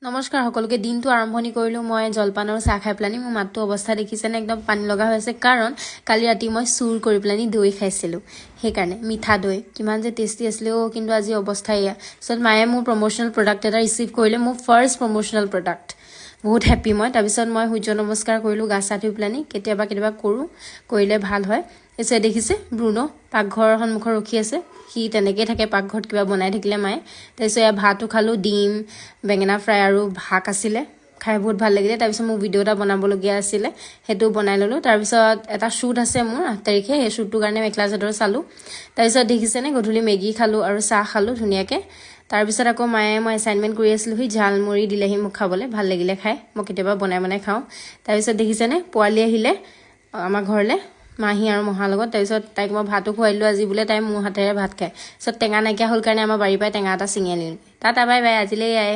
নমস্কাৰ সকলোকে দিনটো আৰম্ভণি কৰিলো মই জলপানৰ চাহ খাই প্লানি মোৰ মাতটো অৱস্থা দেখিছেনে একদম পানী লগা হৈছে কাৰণ কালি ৰাতি মই চুৰ কৰি প্লানি দৈ খাইছিলো সেইকাৰণে মিঠা দৈ কিমান যে টেষ্টি আছিল কিন্তু আজি অৱস্থা এয়া সত মায়ে মোৰ প্ৰমোশনাল প্ৰডাক্ট এটা ৰিসিভ কৰিলে মোৰ ফাৰ্ষ্ট প্ৰমোশনাল প্ৰডাক্ট বহুত হ্যাপি মই তাৰপিছত মই সূৰ্য নমস্কাৰ কৰিলো গা চা ধুই প্লানি কেতিয়াবা কৰো কৰিলে ভাল হয় এসে দেখিছে ব্ৰুনো পাকঘৰৰ সন্মুখত ৰখি আছে সি তেনেকৈ থাকে পাকঘৰত কিবা বনাই থাকিলে মায়ে তাৰপিছত এয়া ভাতো খালো ডিম বেঙেনা ফ্ৰাই আৰু ভাক আছিলে খাই বহুত ভাল লাগিলে তাৰপিছত মোৰ ভিডিও এটা বনাবলগীয়া আছিলে হেতু বনাই ললো তাৰপিছত এটা শুট আছে মোৰ 8 তাৰিখে এই শুটটোৰ কাৰণে মেখলা চাদৰ চালো তাৰপিছত দেখিছেনে গধুলি মেগী খালো আৰু চাহ খালো ধুনিয়াকে তাৰপিছত আকৌ মায়ে মই এসাইনমেন্ট কৰি আছিলো হি ঝালমুড়ি দিলেহি মোক খাবলৈ ভাল লাগিলে খাই মই কেতিয়াবা বনাই খাওঁ তাৰপিছত দেখিছেনে পোৱালি আহিলে আমাৰ ঘৰলে মাহি আৰু মহা লগত তাৰপিছত তাইক মই ভাতো খুৱাইলো আজি বুলে তাই মোৰ হাতেৰে ভাত খায় সত টেঙা নাইকিয়া হল কাৰণে আমাৰ বাৰী পাই টেঙা এটা চিঙি আনিলো টাটা বাই বাই আজিলৈ আই